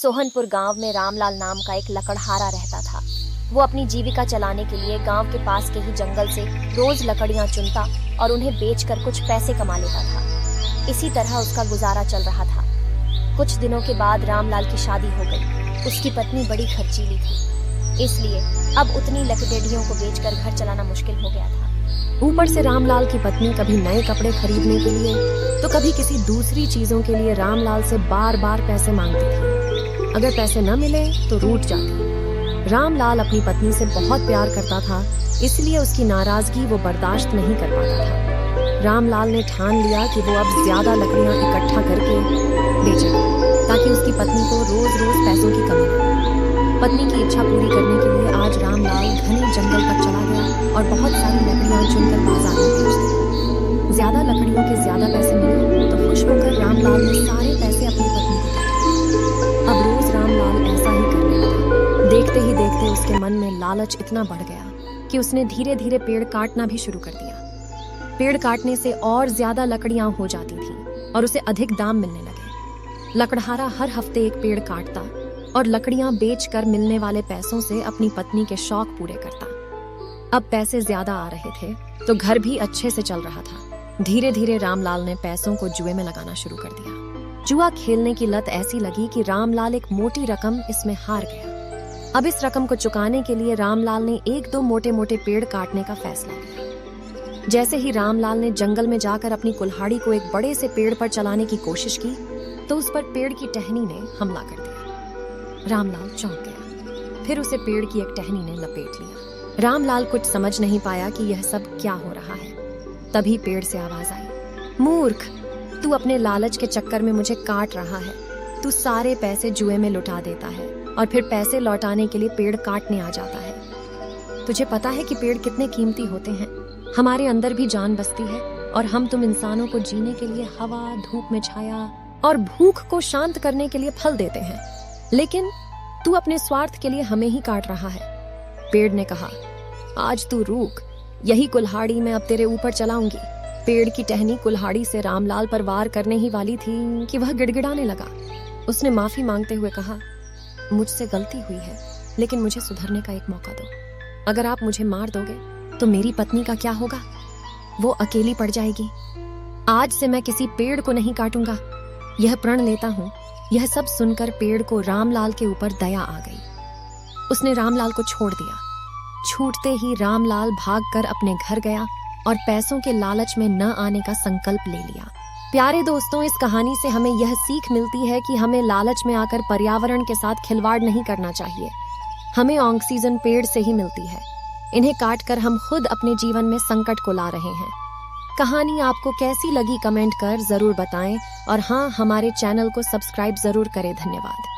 सोहनपुर गांव में रामलाल नाम का एक लकड़हारा रहता था। वो अपनी जीविका चलाने के लिए गांव के पास के ही जंगल से रोज लकड़ियां चुनता और उन्हें बेचकर कुछ पैसे कमा लेता था। इसी तरह उसका गुजारा चल रहा था। कुछ दिनों के बाद रामलाल की शादी हो गई। उसकी पत्नी बड़ी खर्चीली थी, इसलिए अब उतनी लकड़ियों को बेचकर घर चलाना मुश्किल हो गया था। ऊपर से रामलाल की पत्नी कभी नए कपड़े खरीदने के लिए तो कभी किसी दूसरी चीजों के लिए रामलाल से बार बार पैसे मांगती थी। अगर पैसे न मिले तो रूठ जाती। रामलाल अपनी पत्नी से बहुत प्यार करता था, इसलिए उसकी नाराजगी वो बर्दाश्त नहीं कर पाता था। रामलाल ने ठान लिया कि वो अब ज्यादा लकड़ियां इकट्ठा करके बेचेगा, ताकि उसकी पत्नी को रोज रोज पैसों की कमी न हो। पत्नी की इच्छा पूरी करने के लिए आज रामलाल घने जंगल तक चला गया और बहुत सारी लकड़ियां चुनकर बाजार में बेच दी। ज्यादा लकड़ियों के ज्यादा पैसे मिले तो खुश होकर रामलाल ने सारे पैसे अपनी पत्नी को दे दिए। अब रोज रामलाल ऐसा ही करने लगा। देखते ही देखते उसके मन में लालच इतना बढ़ गया कि उसने धीरे धीरे पेड़ काटना भी शुरू कर दिया। पेड़ काटने से और ज्यादा लकड़ियां हो जाती थी और उसे अधिक दाम मिलने लगे। लकड़हारा हर हफ्ते एक पेड़ काटता और लकड़ियां बेचकर मिलने वाले पैसों से अपनी पत्नी के शौक पूरे करता। अब पैसे ज्यादा आ रहे थे तो घर भी अच्छे से चल रहा था। धीरे धीरे रामलाल ने पैसों को जुए में लगाना शुरू कर दिया। जुआ खेलने की लत ऐसी लगी कि रामलाल एक मोटी रकम इसमें हार गया। अब इस रकम को चुकाने के लिए रामलाल ने एक दो मोटे मोटे पेड़ काटने का फैसला लिया। जैसे ही रामलाल ने जंगल में जाकर अपनी कुल्हाड़ी को एक बड़े से पेड़ पर चलाने की कोशिश की तो उस पर पेड़ की टहनी ने हमला कर दिया। रामलाल चौंक गया। फिर उसे पेड़ की एक टहनी ने लपेट लिया। रामलाल कुछ समझ नहीं पाया कि यह सब क्या हो रहा है। तभी पेड़ से आवाज आई, मूर्ख, तू अपने लालच के चक्कर में मुझे काट रहा है। तू सारे पैसे जुए में लुटा देता है और फिर पैसे लौटाने के लिए पेड़ काटने आ जाता है। तुझे पता है कि पेड़ कितने कीमती होते हैं। हमारे अंदर भी जान बसती है और हम तुम इंसानों को जीने के लिए हवा, धूप में छाया और भूख को शांत करने के लिए फल देते हैं, लेकिन तू अपने स्वार्थ के लिए हमें ही काट रहा है। पेड़ ने कहा, आज तू रुक, यही कुल्हाड़ी मैं अब तेरे ऊपर चलाऊंगी। पेड़ की टहनी कुल्हाड़ी से रामलाल पर वार करने ही वाली थी कि वह गिड़गिड़ाने लगा। उसने माफी मांगते हुए कहा, मुझसे गलती हुई है, लेकिन मुझे सुधरने का एक मौका दो। अगर आप मुझे मार दोगे तो मेरी पत्नी का क्या होगा? वो अकेली पड़ जाएगी। आज से मैं किसी पेड़ को नहीं काटूंगा, यह प्रण लेता हूँ। यह सब सुनकर पेड़ को रामलाल के ऊपर दया आ गई। उसने रामलाल को छोड़ दिया। छूटते ही रामलाल भागकर अपने घर गया और पैसों के लालच में न आने का संकल्प ले लिया। प्यारे दोस्तों, इस कहानी से हमें यह सीख मिलती है कि हमें लालच में आकर पर्यावरण के साथ खिलवाड़ नहीं करना चाहिए। हमें ऑक्सीजन पेड़ से ही मिलती है। इन्हें काटकर हम खुद अपने जीवन में संकट को ला रहे हैं। कहानी आपको कैसी लगी कमेंट कर जरूर बताएं और हाँ, हमारे चैनल को सब्सक्राइब जरूर करें। धन्यवाद।